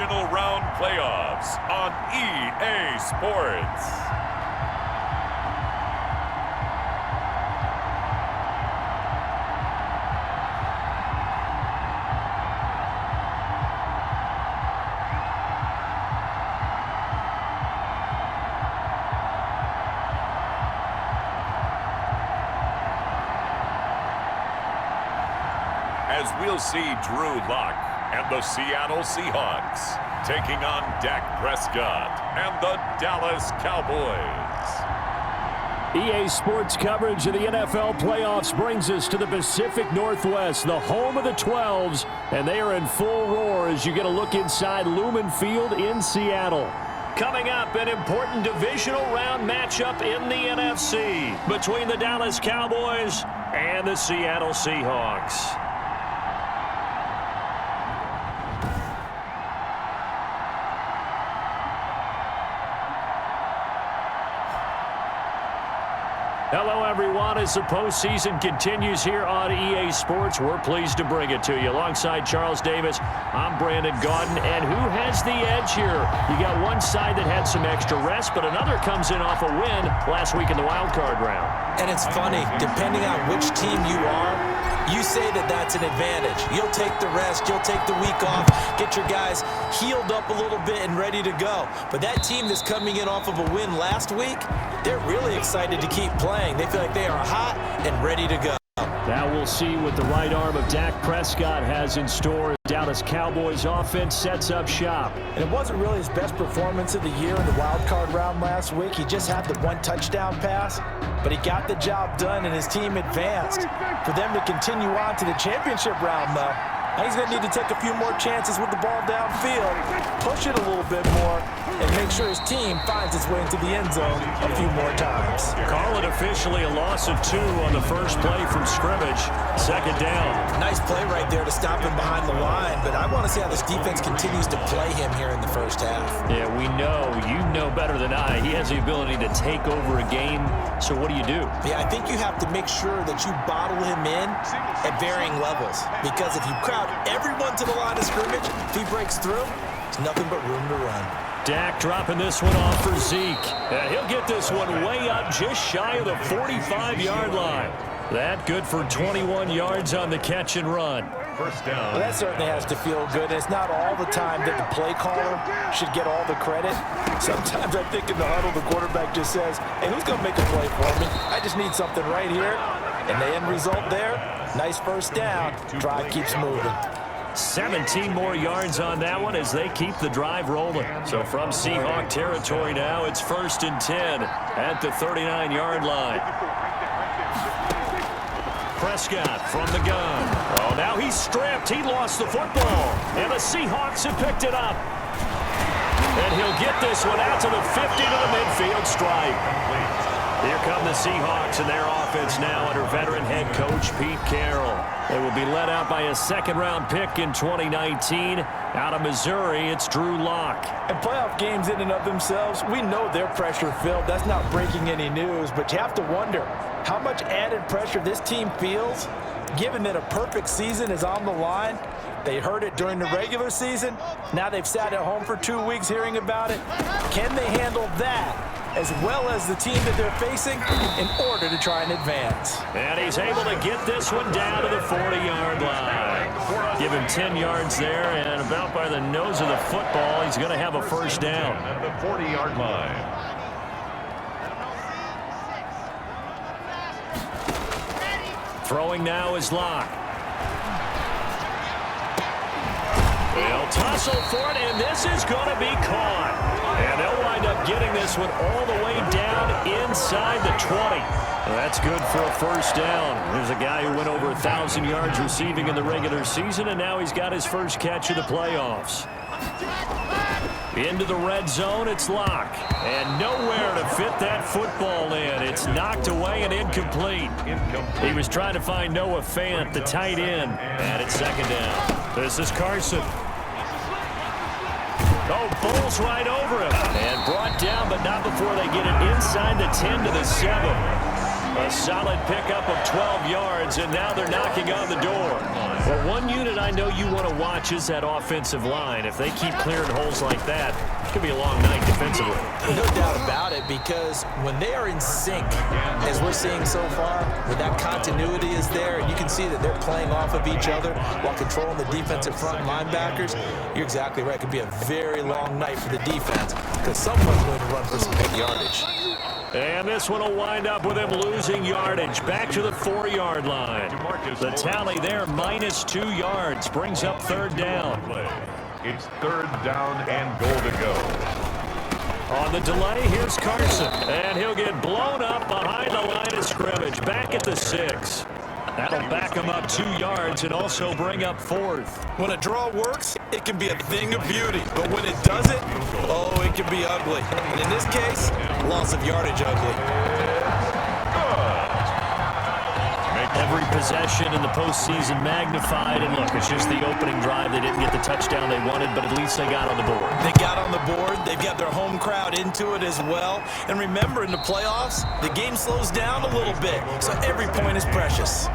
Divisional Round Playoffs on EA Sports. As we'll see Drew Lock and the Seattle Seahawks taking on Dak Prescott and the Dallas Cowboys. EA Sports coverage of the NFL playoffs brings us to the Pacific Northwest, the home of the 12s, and they are in full roar as you get a look inside Lumen Field in Seattle. Coming up, an important divisional round matchup in the NFC between the Dallas Cowboys and the Seattle Seahawks. Hello, everyone. As the postseason continues here on EA Sports, we're pleased to bring it to you. Alongside Charles Davis, I'm Brandon Gaudin. And who has the edge here? You got one side that had some extra rest, but another comes in off a win last week in the wild card round. And it's funny, depending on which team you are, you say that that's an advantage. You'll take the rest, you'll take the week off, get your guys healed up a little bit and ready to go. But that team that's coming in off of a win last week, they're really excited to keep playing. They feel like they are hot and ready to go. Now we'll see what the right arm of Dak Prescott has in store. Dallas Cowboys offense sets up shop. And it wasn't really his best performance of the year in the wild card round last week. He just had the one touchdown pass, but he got the job done and his team advanced. For them to continue on to the championship round, though, he's going to need to take a few more chances with the ball downfield, push it a little bit more, and make sure his team finds its way into the end zone a few more times. Call it officially a loss of 2 on the first play from scrimmage. Second down. Nice play right there to stop him behind the line, but I want to see how this defense continues to play him here in the first half. Yeah, we know. You know better than I. He has the ability to take over a game, so what do you do? Yeah, I think you have to make sure that you bottle him in at varying levels, because if you crowd everyone to the line of scrimmage, if he breaks through, there's nothing but room to run. Dak dropping this one off for Zeke. He'll get this one way up just shy of the 45-yard line. That good for 21 yards on the catch and run. First down. Well, that certainly has to feel good. It's not all the time that the play caller should get all the credit. Sometimes I think in the huddle, the quarterback just says, hey, who's going to make a play for me? I just need something right here. And the end result there, nice first down. Drive keeps moving. 17 more yards on that one as they keep the drive rolling. So from Seahawk territory now, it's 1st and 10 at the 39-yard line. Prescott from the gun. Oh, now he's stripped. He lost the football. And the Seahawks have picked it up. And he'll get this one out to the 50 to the midfield stripe. Here come the Seahawks and their offense now under veteran head coach Pete Carroll. They will be led out by a second-round pick in 2019. Out of Missouri, it's Drew Lock. And playoff games in and of themselves, we know they're pressure-filled. That's not breaking any news, but you have to wonder how much added pressure this team feels, given that a perfect season is on the line. They heard it during the regular season. Now they've sat at home for 2 weeks hearing about it. Can they handle that as well as the team that they're facing in order to try and advance? And he's able to get this one down to the 40-yard line. Give him 10 yards there, and about by the nose of the football, he's going to have a first down. At the 40-yard line. Throwing now is Lock. They'll tussle for it, and this is going to be caught. And they'll wind up getting this one all the way down inside the 20. That's good for a first down. There's a guy who went over 1,000 yards receiving in the regular season, and now he's got his first catch of the playoffs. Into the red zone, it's Lock. And nowhere to fit that football in. It's knocked away and incomplete. He was trying to find Noah Fant, the tight end, and it's second down. This is Carson. Oh, bowls right over him. And brought down, but not before they get it inside the 10 to the 7. A solid pickup of 12 yards, and now they're knocking on the door. Well, one unit I know you want to watch is that offensive line. If they keep clearing holes like that, it could be a long night defensively. No doubt about it, because when they are in sync, as we're seeing so far, when that continuity is there, and you can see that they're playing off of each other while controlling the defensive front linebackers, you're exactly right. It could be a very long night for the defense because someone's going to run for some big yardage. And this one will wind up with him losing yardage. Back to the 4-yard line. The tally there, -2 yards, brings up 3rd down. It's 3rd down and goal to go. On the delay, here's Carson. And he'll get blown up behind the line of scrimmage. Back at the 6. That'll back him up 2 yards and also bring up 4th. When a draw works, it can be a thing of beauty. But when it doesn't, oh, it can be ugly. And in this case, loss of yardage ugly. Every possession in the postseason magnified. And look, it's just the opening drive. They didn't get the touchdown they wanted, but at least they got on the board. They got on the board. They've got their home crowd into it as well. And remember, in the playoffs, the game slows down a little bit. So every point is precious.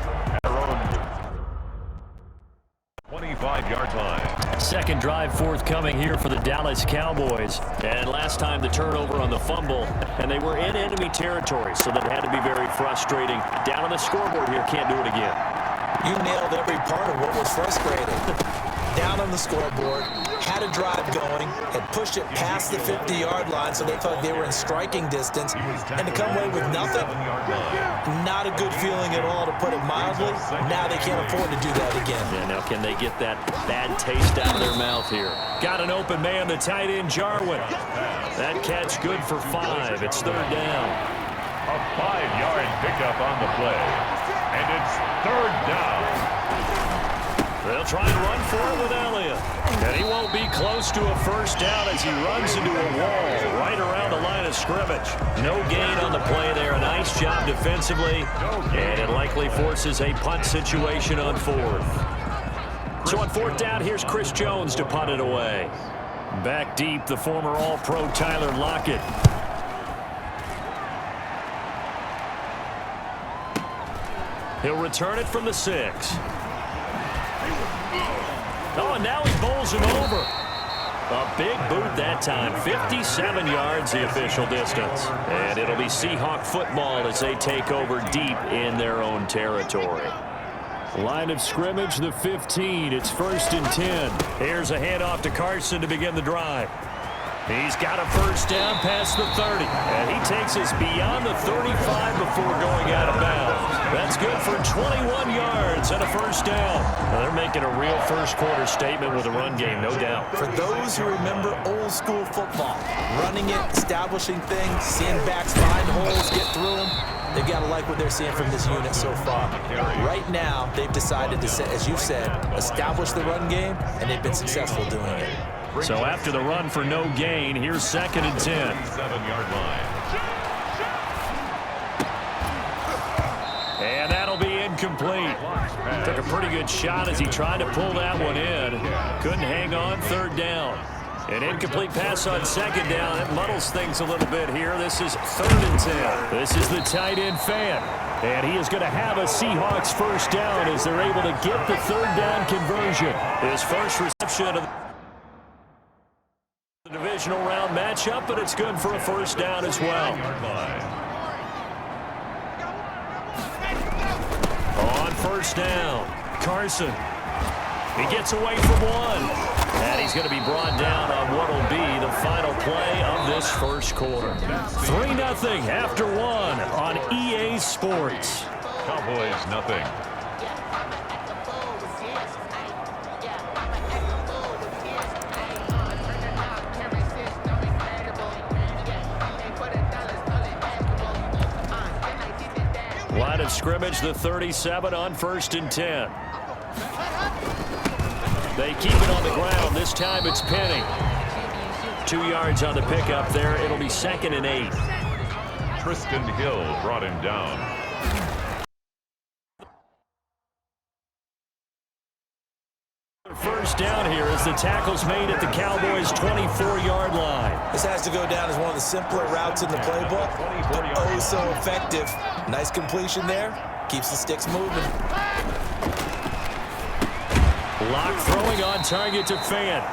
25-yard line. Second drive forthcoming here for the Dallas Cowboys. And last time the turnover on the fumble, and they were in enemy territory, so that had to be very frustrating. Down on the scoreboard here, can't do it again. You nailed every part of what was frustrating. Down on the scoreboard, had a drive going, had pushed it past the 50-yard line, so they thought they were in striking distance, and to come away with nothing, not a good feeling at all, to put it mildly. Now they can't afford to do that again. Yeah, now can they get that bad taste out of their mouth here? Got an open man, the tight end, Jarwin. That catch good for 5. It's 3rd down. A 5-yard pickup on the play. And it's 3rd down. They'll try and run for it with Elliott. And he won't be close to a 1st down as he runs into a wall right around the line of scrimmage. No gain on the play there. A nice job defensively. And it likely forces a punt situation on 4th. So on 4th down, here's Chris Jones to punt it away. Back deep, the former All-Pro Tyler Lockett. He'll return it from the 6. Oh, and now he bowls him over. A big boot that time. 57 yards, the official distance. And it'll be Seahawk football as they take over deep in their own territory. Line of scrimmage, the 15. It's 1st and 10. Here's a handoff to Carson to begin the drive. He's got a 1st down past the 30. And he takes us beyond the 35 before going out of bounds. That's good for 21 yards and a 1st down. Well, they're making a real first-quarter statement with a run game, no doubt. For those who remember old-school football, running it, establishing things, seeing backs find holes, get through them, they've got to like what they're seeing from this unit so far. Right now, they've decided to, as you said, establish the run game, and they've been successful doing it. So after the run for no gain, here's 2nd and 10. 7-yard line. And that'll be incomplete. Took a pretty good shot as he tried to pull that one in. Couldn't hang on. 3rd down. An incomplete pass on 2nd down. That muddles things a little bit here. This is 3rd and 10. This is the tight end fan. And he is going to have a Seahawks 1st down as they're able to get the 3rd down conversion. His first reception of the divisional round matchup, but it's good for a 1st down as well. On 1st down, Carson. He gets away from one. And he's going to be brought down on what will be the final play of this 1st quarter. 3-0 after 1 on EA Sports. Cowboys, nothing. Line of scrimmage, the 37 on 1st and 10. They keep it on the ground. This time it's Penny. 2 yards on the pickup there. It'll be 2nd and 8. Tristan Hill brought him down. first down here as the tackle's made at the Cowboys' 24-yard line. This has to go down as one of the simpler routes in the playbook, but oh so effective. Nice completion there. Keeps the sticks moving. Lock throwing on target to Fant.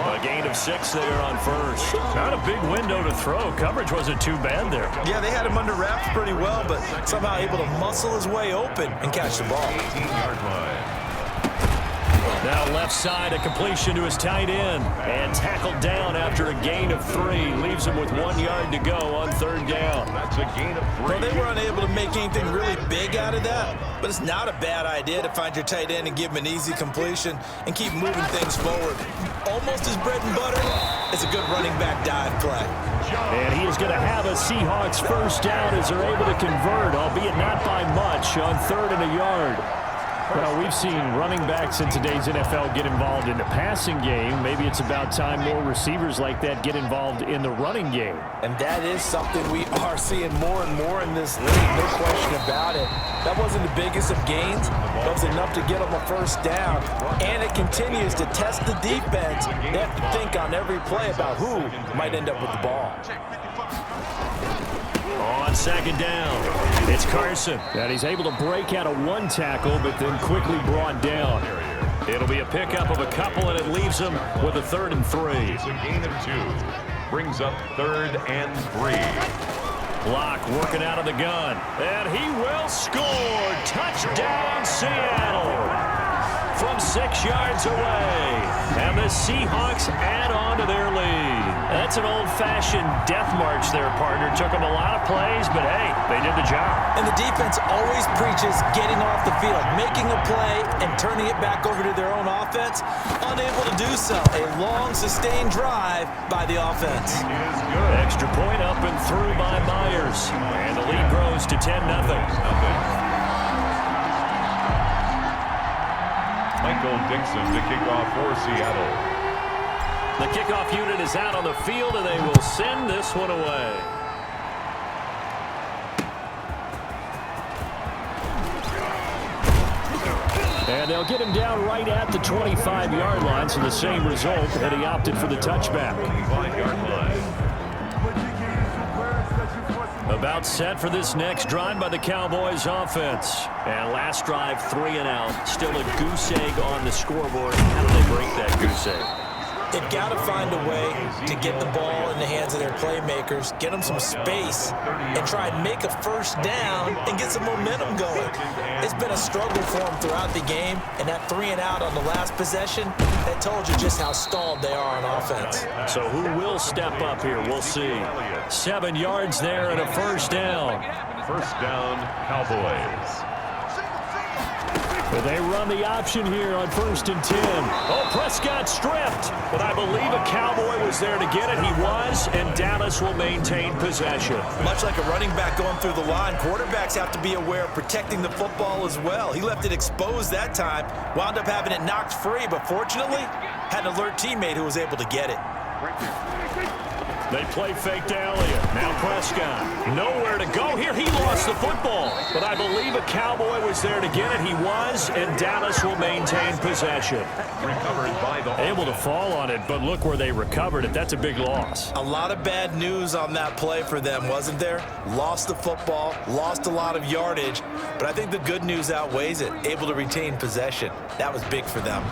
A gain of 6 there on first. Not a big window to throw. Coverage wasn't too bad there. Yeah, they had him under wraps pretty well, but somehow able to muscle his way open and catch the ball. 18-yard line. Now left side, a completion to his tight end. And tackled down after a gain of 3. Leaves him with 1 yard to go on third down. That's a gain of 3. Well, they were unable to make anything really big out of that, but it's not a bad idea to find your tight end and give him an easy completion and keep moving things forward. Almost his bread and butter is a good running back dive play. And he is going to have a Seahawks first down as they're able to convert, albeit not by much, on 3rd and a yard. Well, we've seen running backs in today's NFL get involved in the passing game. Maybe it's about time more receivers like that get involved in the running game. And that is something we are seeing more and more in this league, no question about it. That wasn't the biggest of gains. That was enough to get them a first down. And it continues to test the defense. They have to think on every play about who might end up with the ball. On second down, it's Carson. And he's able to break out of 1 tackle, but then quickly brought down. It'll be a pickup of a couple, and it leaves him with a 3rd and 3. It's a gain of 2. Brings up 3rd and 3. Block working out of the gun. And he will score. Touchdown, Seattle. From 6 yards away. And the Seahawks add on to their lead. That's an old-fashioned death march there, partner. Took them a lot of plays, but hey, they did the job. And the defense always preaches getting off the field, making a play, and turning it back over to their own offense. Unable to do so. A long, sustained drive by the offense. Extra point up and through by Myers. And the lead grows to 10-0. Michael Dixon to kick off for Seattle. The kickoff unit is out on the field, and they will send this one away. And they'll get him down right at the 25-yard line, so the same result, and he opted for the touchback. 25-yard line. About set for this next drive by the Cowboys offense. And last drive, 3 and out. Still a goose egg on the scoreboard. How do they break that goose egg? They've got to find a way to get the ball in the hands of their playmakers, get them some space, and try and make a first down and get some momentum going. It's been a struggle for them throughout the game, and that 3 and out on the last possession, that told you just how stalled they are on offense. So who will step up here? We'll see. 7 yards there and a first down. First down, Cowboys. But they run the option here on 1st and 10. Oh, Prescott stripped. But I believe a Cowboy was there to get it. He was, and Dallas will maintain possession. Much like a running back going through the line, quarterbacks have to be aware of protecting the football as well. He left it exposed that time, wound up having it knocked free, but fortunately, had an alert teammate who was able to get it. They play fake to Elliott. Now Prescott. Nowhere to go here. He lost the football. But I believe a Cowboy was there to get it. He was, and Dallas will maintain possession. Recovered by the Able to fall on it, but look where they recovered it. That's a big loss. A lot of bad news on that play for them, wasn't there? Lost the football, lost a lot of yardage, but I think the good news outweighs it. Able to retain possession. That was big for them.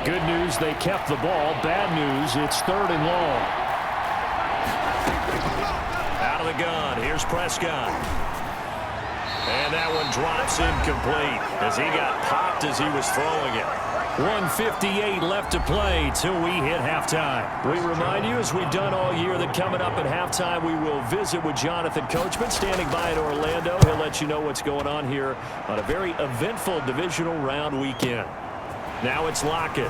Good news, they kept the ball. Bad news, it's 3rd and long. Out of the gun, here's Prescott. And that one drops incomplete as he got popped as he was throwing it. 1:58 left to play till we hit halftime. We remind you, as we've done all year, that coming up at halftime, we will visit with Jonathan Coachman standing by in Orlando. He'll let you know what's going on here on a very eventful divisional round weekend. Now it's Lockett.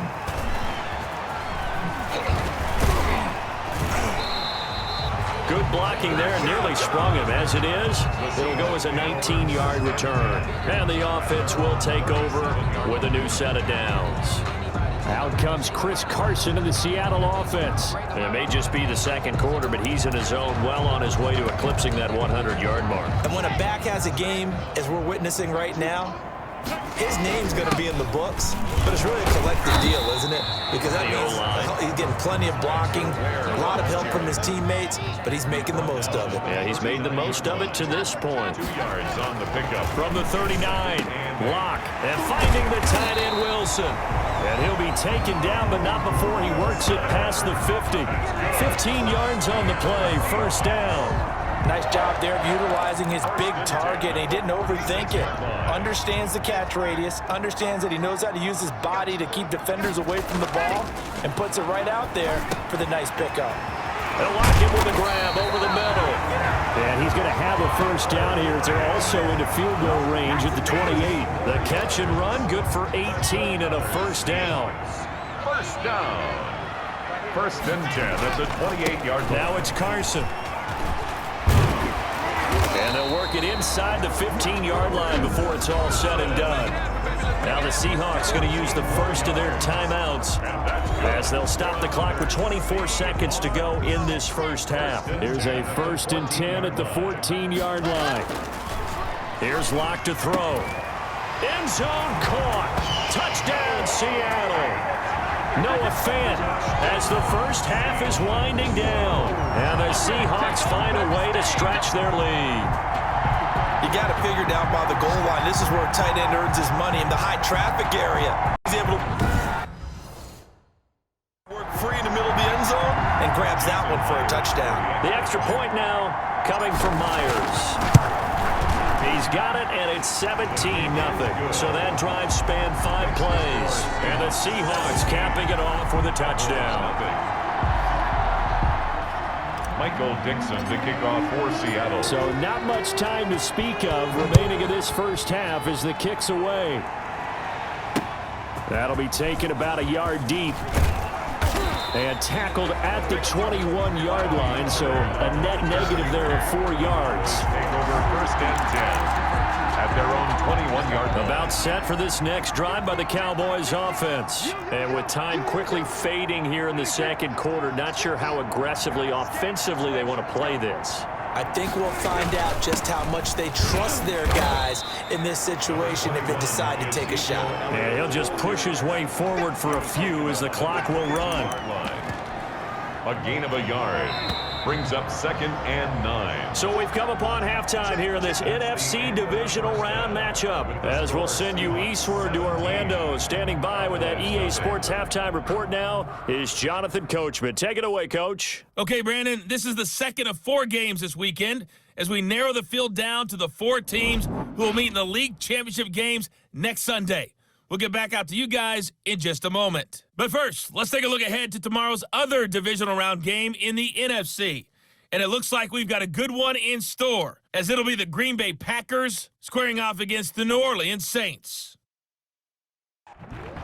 Good blocking there, nearly sprung him. As it is, it'll go as a 19-yard return. And the offense will take over with a new set of downs. Out comes Chris Carson in the Seattle offense. And it may just be the second quarter, but he's in his zone, well on his way to eclipsing that 100-yard mark. And when a back has a game, as we're witnessing right now, his name's going to be in the books, but it's really a collective deal, isn't it? Because that means he's getting plenty of blocking, a lot of help from his teammates, but he's making the most of it. Yeah, he's made the most of it to this point. 2 yards on the pickup. From the 39, Locke, and finding the tight end Wilson. And he'll be taken down, but not before he works it past the 50. 15 yards on the play, first down. Nice job there of utilizing his big target. He didn't overthink it. Understands the catch radius, understands that he knows how to use his body to keep defenders away from the ball, and puts it right out there for the nice pickup. They'll lock him with a grab over the middle. And he's going to have a first down here as they're also into field goal range at the 28. The catch and run, good for 18 and a first down. First down. First and 10 at the 28-yard line. Now it's Carson. And they'll work it inside the 15-yard line before it's all said and done. Now the Seahawks going to use the first of their timeouts as they'll stop the clock with 24 seconds to go in this first half. Here's a first and 10 at the 14-yard line. Here's Locke to throw. End zone caught. Touchdown, Seattle. Noah Fant as the first half is winding down. And the Seahawks find a way to stretch their lead. You got it figured out by the goal line. This is where a tight end earns his money in the high traffic area. He's able to work free in the middle of the end zone and grabs that one for a touchdown. The extra point now coming from Myers. He's got it, and it's 17-0. So that drive spanned 5 plays. And the Seahawks capping it off with a touchdown. Michael Dixon to kick off for Seattle. So not much time to speak of remaining in this first half as the kick's away. That'll be taken about a yard deep. And tackled at the 21-yard line, so a net negative there of 4 yards. Take over first and 10 at their own 21-yard line. About set for this next drive by the Cowboys offense. And with time quickly fading here in the second quarter, not sure how aggressively, offensively they want to play this. I think we'll find out just how much they trust their guys in this situation if they decide to take a shot. And he'll just push his way forward for a few as the clock will run. A gain of a yard brings up second and 9. So we've come upon halftime here in this NFC Divisional Round matchup. As we'll send you eastward to Orlando. Standing by with that EA Sports halftime report now is Jonathan Coachman. Take it away, Coach. Okay, Brandon, this is the second of 4 games this weekend as we narrow the field down to the 4 teams who will meet in the league championship games next Sunday. We'll get back out to you guys in just a moment. But first, let's take a look ahead to tomorrow's other divisional round game in the NFC. And it looks like we've got a good one in store, as it'll be the Green Bay Packers squaring off against the New Orleans Saints.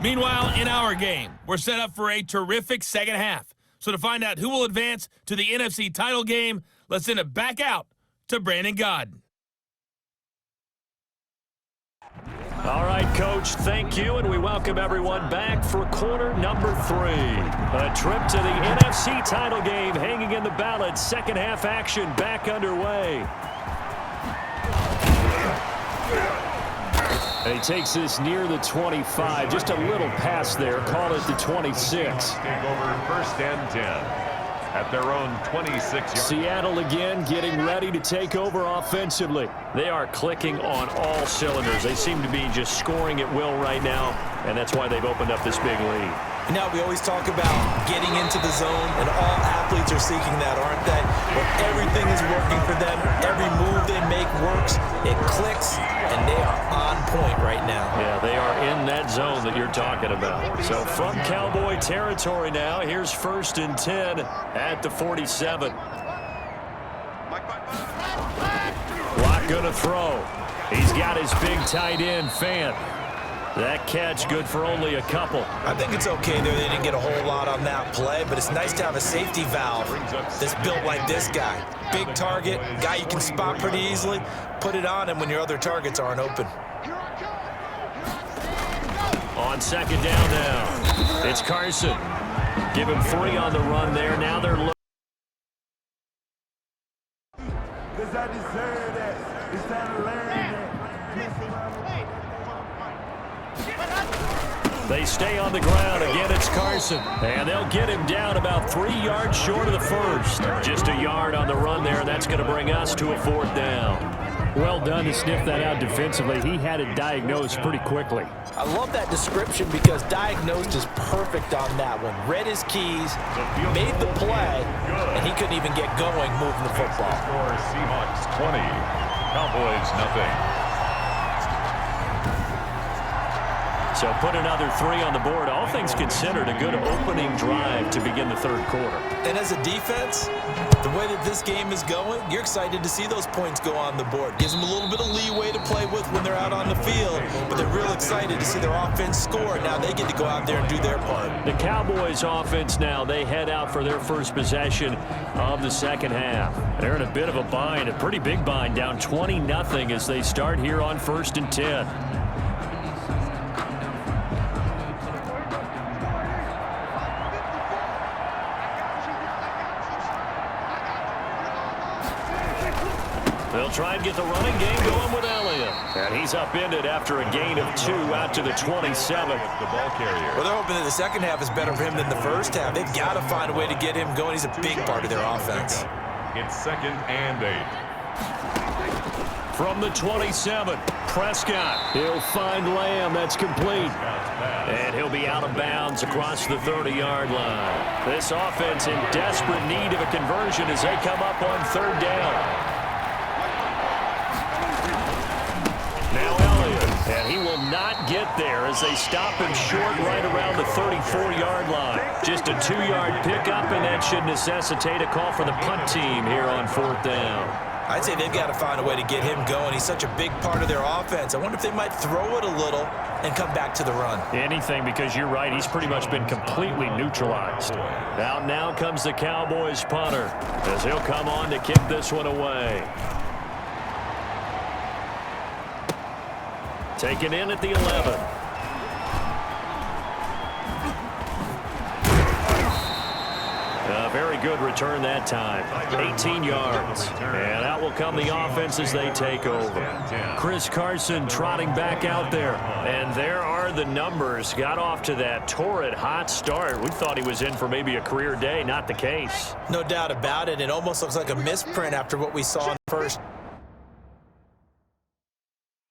Meanwhile, in our game, we're set up for a terrific second half. So to find out who will advance to the NFC title game, let's send it back out to Brandon God. All right, Coach, thank you, and we welcome everyone back for quarter number 3. A trip to the NFC title game hanging in the balance. Second half action back underway. And he takes this near the 25, just a little pass there, call it the 26. Take over first and 10 at their own 26. Seattle again getting ready to take over offensively. They are clicking on all cylinders. They seem to be just scoring at will right now, and that's why they've opened up this big lead. Now, we always talk about getting into the zone, and all athletes are seeking that, aren't they? Where everything is working for them, every move they make works, it clicks, and they are on point right now. Yeah, they are in that zone that you're talking about. So from Cowboy territory now, here's first and 10 at the 47. Locke gonna throw. He's got his big tight end, Fant. That catch good for only a couple. I think it's okay there. They didn't get a whole lot on that play, but it's nice to have a safety valve that's built like this guy. Big target, guy you can spot pretty easily. Put it on him when your other targets aren't open. On second down now. It's Carson. Give him 3 on the run there. Now they're looking. Because I deserve that. It's time to learn that. They stay on the ground. Again, it's Carson. And they'll get him down about 3 yards short of the first. Just a yard on the run there, and that's going to bring us to a 4th down. Well done to sniff that out defensively. He had it diagnosed pretty quickly. I love that description because diagnosed is perfect on that one. Read his keys, made the play, and he couldn't even get going moving the football. Seahawks 20, Cowboys nothing. So put another 3 on the board. All things considered, a good opening drive to begin the 3rd quarter. And as a defense, the way that this game is going, you're excited to see those points go on the board. Gives them a little bit of leeway to play with when they're out on the field, but they're real excited to see their offense score. Now they get to go out there and do their part. The Cowboys offense now, they head out for their first possession of the 2nd half. They're in a bit of a bind, a pretty big bind, down 20-0 as they start here on 1st and 10. They'll try and get the running game going with Elliott. And he's upended after a gain of 2 out to the 27. The ball carrier. Well, they're hoping that the 2nd half is better for him than the 1st half. They've got to find a way to get him going. He's a big part of their offense. It's 2nd and 8. From the 27, Prescott. He'll find Lamb. That's complete. And he'll be out of bounds across the 30-yard line. This offense in desperate need of a conversion as they come up on 3rd down. And he will not get there as they stop him short right around the 34-yard line. Just a 2-yard pickup, and that should necessitate a call for the punt team here on 4th down. I'd say they've got to find a way to get him going. He's such a big part of their offense. I wonder if they might throw it a little and come back to the run. Anything, because you're right, he's pretty much been completely neutralized. Now comes the Cowboys punter as he'll come on to kick this one away. Taken in at the 11. A very good return that time. 18 yards. And out will come the offense as they take over. Chris Carson trotting back out there. And there are the numbers. Got off to that torrid hot start. We thought he was in for maybe a career day. Not the case. No doubt about it. It almost looks like a misprint after what we saw in the first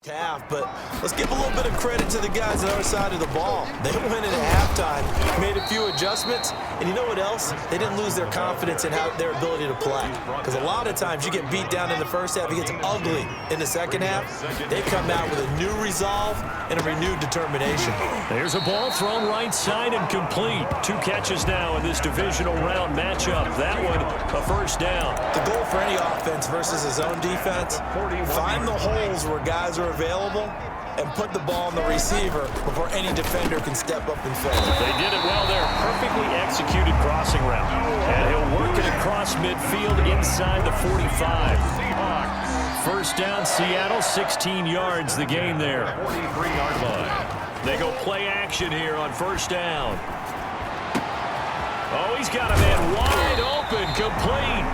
half, but let's give a little bit of credit to the guys on the other side of the ball. They went in at halftime, made a few adjustments, and you know what else? They didn't lose their confidence in their ability to play. Because a lot of times you get beat down in the first half, it gets ugly in the 2nd half. They come out with a new resolve and a renewed determination. There's a ball thrown right side and complete. 2 catches now in this divisional round matchup. That one, a 1st down. The goal for any offense versus a zone defense, find the holes where guys are available and put the ball on the receiver before any defender can step up and finish. They did it well there. Perfectly executed crossing route. And he'll work it across midfield inside the 45. 1st down, Seattle, 16 yards the gain there. 43-yard line. They go play action here on 1st down. Oh, he's got a man wide open, complete.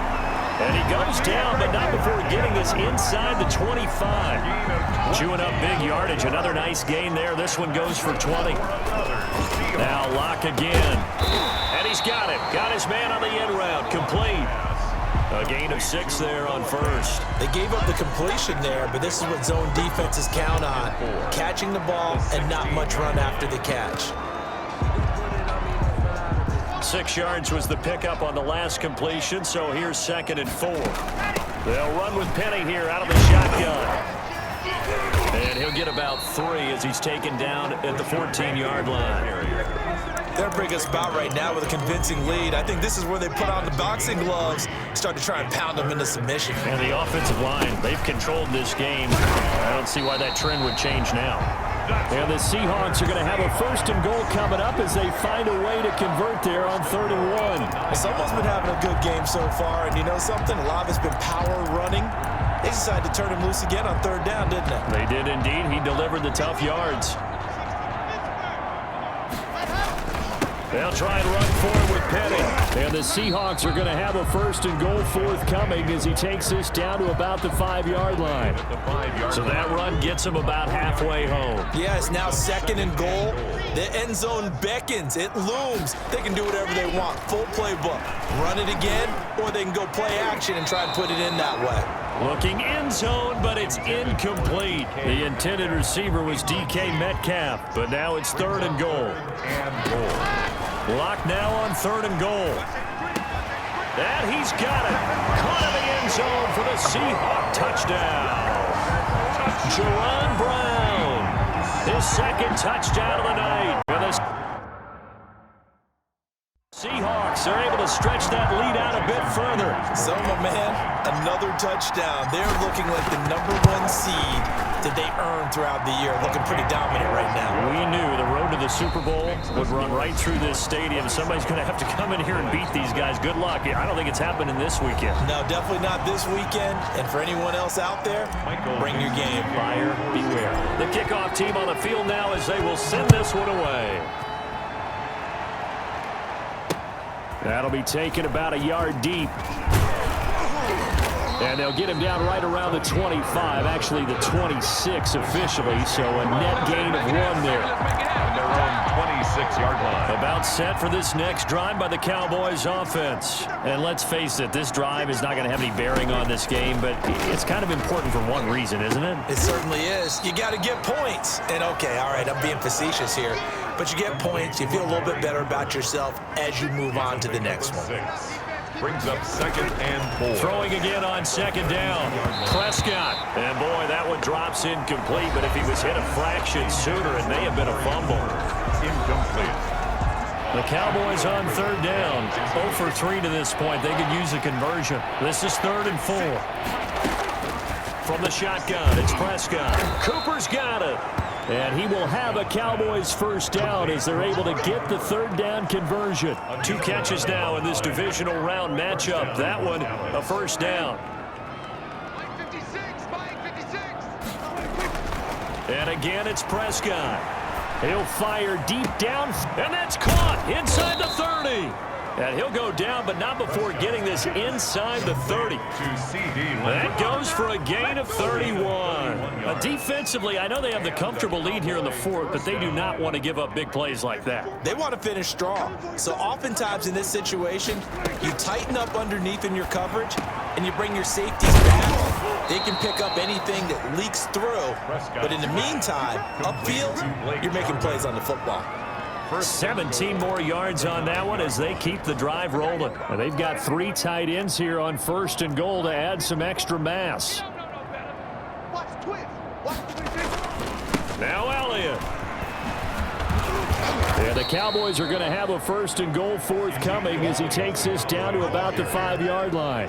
And he goes down, but not before getting this inside the 25. Chewing up big yardage. Another nice gain there. This one goes for 20. Now Locke again. And he's got it. Got his man on the end route. Complete. A gain of 6 there on 1st. They gave up the completion there, but this is what zone defenses count on. Catching the ball and not much run after the catch. 6 yards was the pickup on the last completion, so here's 2nd and 4. They'll run with Penny here out of the shotgun. And he'll get about 3 as he's taken down at the 14-yard line. They're bringing us about right now with a convincing lead. I think this is where they put on the boxing gloves, start to try and pound them into submission. And the offensive line, they've controlled this game. I don't see why that trend would change now. And the Seahawks are going to have a 1st and goal coming up as they find a way to convert there on 3rd and 1. Someone's been having a good game so far, and you know something? A lot of it's been power running. They decided to turn him loose again on 3rd down, didn't they? They did indeed. He delivered the tough yards. They'll try and run forward with Penny. And the Seahawks are going to have a 1st and goal forthcoming as he takes this down to about the 5-yard line. So that run gets him about halfway home. Yeah, it's now 2nd and goal. The end zone beckons. It looms. They can do whatever they want. Full playbook. Run it again, or they can go play action and try and put it in that way. Looking end zone, but it's incomplete. The intended receiver was DK Metcalf, but now it's 3rd and goal. Lock now on 3rd and goal. And he's got it. Caught in the end zone for the Seahawk touchdown. Jaron Brown, his 2nd touchdown of the night. For the Seahawks are able to stretch that lead out a bit further. So, my man, another touchdown. They're looking like the #1 seed that they earned throughout the year. Looking pretty dominant right now. We knew the road to the Super Bowl would run right through this stadium. Somebody's going to have to come in here and beat these guys. Good luck. I don't think it's happening this weekend. No, definitely not this weekend. And for anyone else out there, bring your game. Buyer beware. The kickoff team on the field now as they will send this one away. That'll be taken about a yard deep. And they'll get him down right around the 25, actually the 26 officially, so a net gain of 1 there. On their own 26-yard line. About set for this next drive by the Cowboys offense. And let's face it, this drive is not going to have any bearing on this game, but it's kind of important for one reason, isn't it? It certainly is. You got to get points. And okay, all right, I'm being facetious here, but you get points, you feel a little bit better about yourself as you move on to the next one. Brings up 2nd and 4. Throwing again on 2nd down. Prescott. And boy, that one drops incomplete, but if he was hit a fraction sooner, it may have been a fumble. Incomplete. The Cowboys on 3rd down. 0 for 3 to this point. They could use a conversion. This is 3rd and 4. From the shotgun, it's Prescott. Cooper's got it. And he will have a Cowboys 1st down as they're able to get the 3rd down conversion. 2 catches now in this divisional round matchup. That one, a 1st down. And again, it's Prescott. He'll fire deep down. And that's caught inside the 30. And he'll go down, but not before getting this inside the 30. That goes for a gain of 31. Defensively, I know they have the comfortable lead here in the 4th, but they do not want to give up big plays like that. They want to finish strong. So oftentimes in this situation, you tighten up underneath in your coverage, and you bring your safeties back. They can pick up anything that leaks through. But in the meantime, upfield, you're making plays on the football. 17 more yards on that one as they keep the drive rolling. And they've got 3 tight ends here on 1st and goal to add some extra mass. Now Elliott. And the Cowboys are going to have a 1st and goal forthcoming as he takes this down to about the 5-yard line.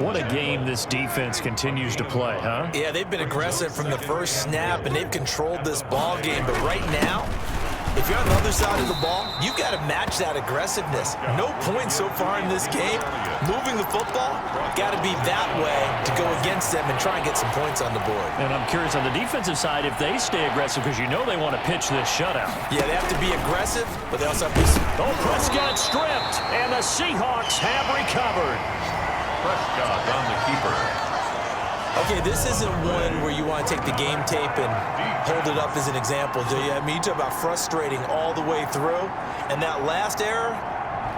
What a game this defense continues to play, huh? Yeah, they've been aggressive from the first snap, and they've controlled this ball game. But right now, if you're on the other side of the ball, you've got to match that aggressiveness. No points so far in this game. Moving the football, got to be that way to go against them and try and get some points on the board. And I'm curious on the defensive side if they stay aggressive because you know they want to pitch this shutout. Yeah, they have to be aggressive, but they also have to be... Oh, Prescott stripped, and the Seahawks have recovered. Prescott on the keeper. Okay, this isn't one where you want to take the game tape and hold it up as an example, do you? I mean, you talk about frustrating all the way through, and that last error,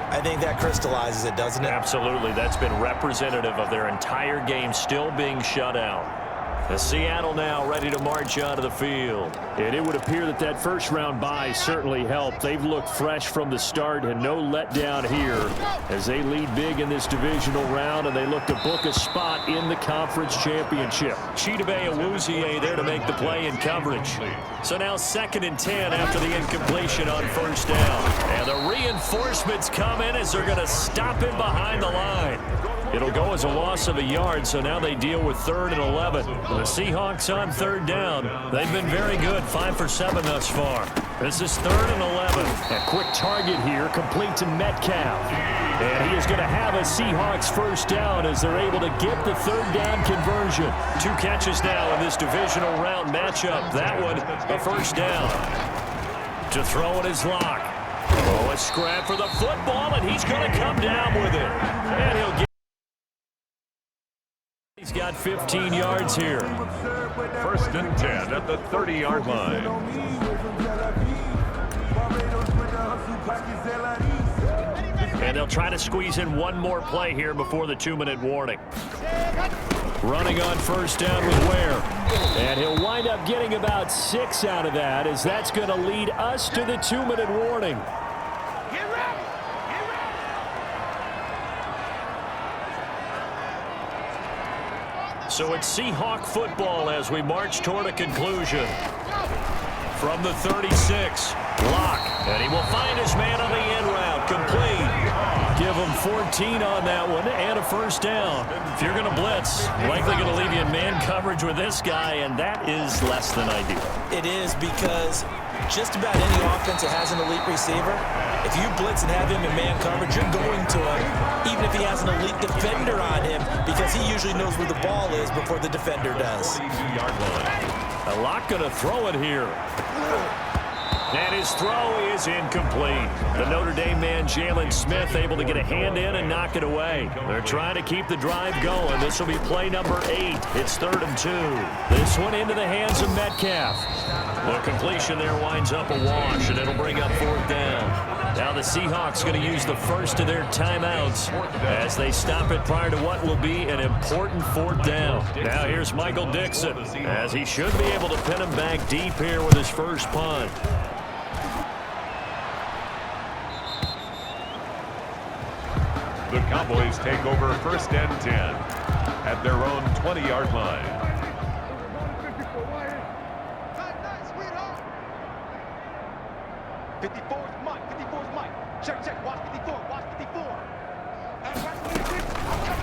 I think that crystallizes it, doesn't it? Absolutely. That's been representative of their entire game still being shut out. The Seattle now ready to march onto the field. And it would appear that that first-round bye certainly helped. They've looked fresh from the start and no letdown here as they lead big in this divisional round, and they look to book a spot in the conference championship. Chidobe Awuzie there to make the play in coverage. So now 2nd and 10 after the incompletion on 1st down. And the reinforcements come in as they're going to stop him behind the line. It'll go as a loss of a yard, so now they deal with 3rd and 11. The Seahawks on 3rd down. They've been very good, 5 for 7 thus far. This is 3rd and 11. A quick target here, complete to Metcalf. And he is going to have a Seahawks 1st down as they're able to get the 3rd down conversion. 2 catches now in this divisional round matchup. That one, a 1st down. To throw it is Locke. Oh, A scrap for the football, and he's going to come down with it. And he'll get. He's got 15 yards here. 1st and 10 at the 30-yard line. And they'll try to squeeze in one more play here before the 2-minute warning. Running on 1st down with Ware. And he'll wind up getting about 6 out of that, as that's going to lead us to the 2-minute warning. So it's Seahawk football as we march toward a conclusion. From the 36, Locke, and he will find his man on the end route, complete. Give him 14 on that one and a 1st down. If you're going to blitz, likely going to leave you in man coverage with this guy, and that is less than ideal. It is, because just about any offense that has an elite receiver, if you blitz and have him in man coverage, you're going to him, even if he has an elite defender on him, because he usually knows where the ball is before the defender does. Locke going to throw it here. And his throw is incomplete. The Notre Dame man, Jalen Smith, able to get a hand in and knock it away. They're trying to keep the drive going. This will be play number 8. It's 3rd and 2. This one into the hands of Metcalf. The completion there winds up a wash, and it'll bring up 4th down. Now the Seahawks going to use the first of their timeouts as they stop it prior to what will be an important 4th down. Now here's Michael Dixon, as he should be able to pin him back deep here with his first punt. The Cowboys take over 1st and 10 at their own 20-yard line.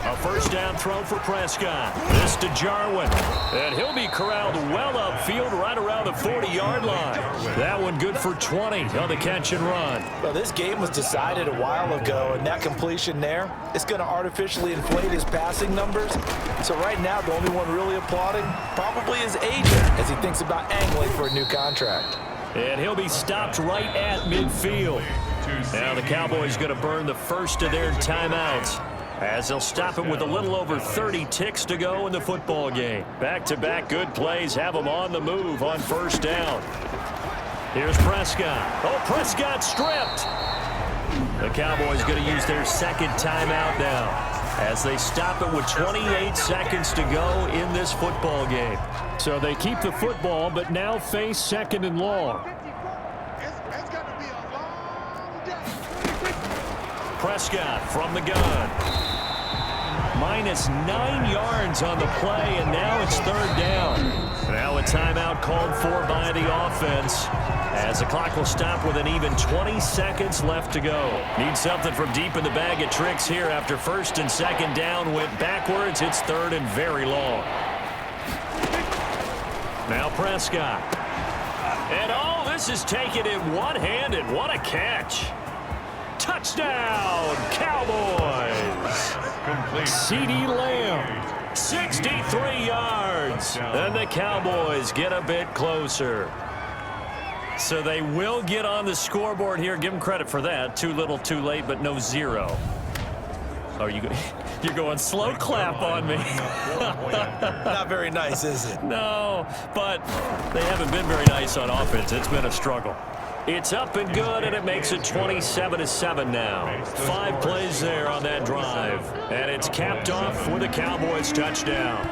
A 1st down throw for Prescott. This to Jarwin. And he'll be corralled well upfield right around the 40-yard line. That one good for 20 on the catch and run. Well, this game was decided a while ago, and that completion there, it's going to artificially inflate his passing numbers. So right now, the only one really applauding probably his agent as he thinks about angling for a new contract. And he'll be stopped right at midfield. Now the Cowboys going to burn the first of their timeouts, as they'll stop it with a little over 30 ticks to go in the football game. Back-to-back good plays have them on the move on 1st down. Here's Prescott. Oh, Prescott stripped. The Cowboys going to use their 2nd timeout now, as they stop it with 28 seconds to go in this football game. So they keep the football, but now face 2nd and long. Prescott from the gun. -9 yards on the play, and now it's 3rd down. Now a timeout called for by the offense, as the clock will stop with an even 20 seconds left to go. Need something from deep in the bag of tricks here after 1st and 2nd down went backwards. It's 3rd and very long. Now Prescott. And oh, this is taken in one-handed. What a catch. Touchdown, Cowboys. C.D. Lamb, 63 yards. And the Cowboys get a bit closer. So they will get on the scoreboard here. Give them credit for that. Too little, too late, but no 0. Oh, you're going slow clap on me. Not very nice, is it? No, but they haven't been very nice on offense. It's been a struggle. It's up and good, and it makes it 27-7 now. 5 plays there on that drive, and it's capped off with a Cowboys touchdown.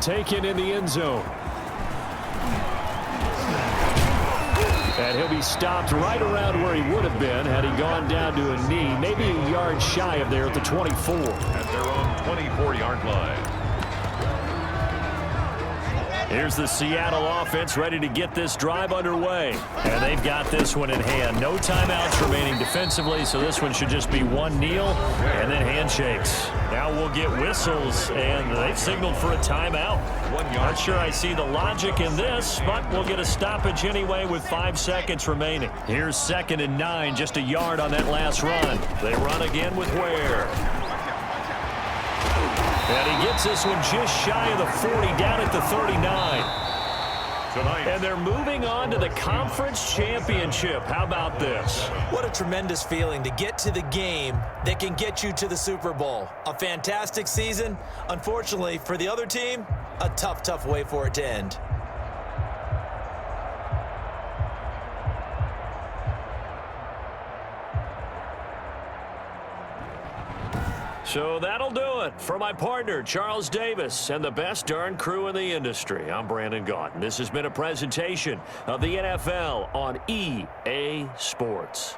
Taken in the end zone. And he'll be stopped right around where he would have been had he gone down to a knee, maybe a yard shy of there at the 24. At their own 24-yard line. Here's the Seattle offense ready to get this drive underway. And they've got this one in hand. No timeouts remaining defensively, so this one should just be one kneel and then handshakes. Now we'll get whistles, and they've signaled for a timeout. Not sure I see the logic in this, but we'll get a stoppage anyway with 5 seconds remaining. Here's 2nd and 9, just a yard on that last run. They run again with Ware. And he gets this one just shy of the 40, down at the 39. tonight. And they're moving on to the conference championship. How about this? What a tremendous feeling to get to the game that can get you to the Super Bowl. A fantastic season. Unfortunately, for the other team, a tough, tough way for it to end. So that'll do it for my partner, Charles Davis, and the best darn crew in the industry. I'm Brandon Gault, and this has been a presentation of the NFL on EA Sports.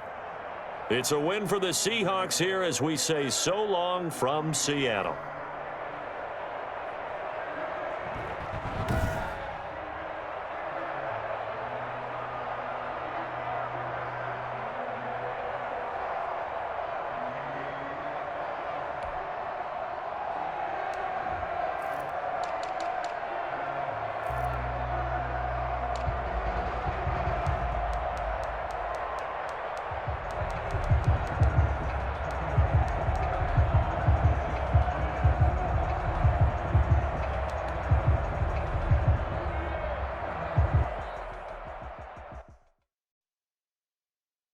It's a win for the Seahawks here as we say so long from Seattle.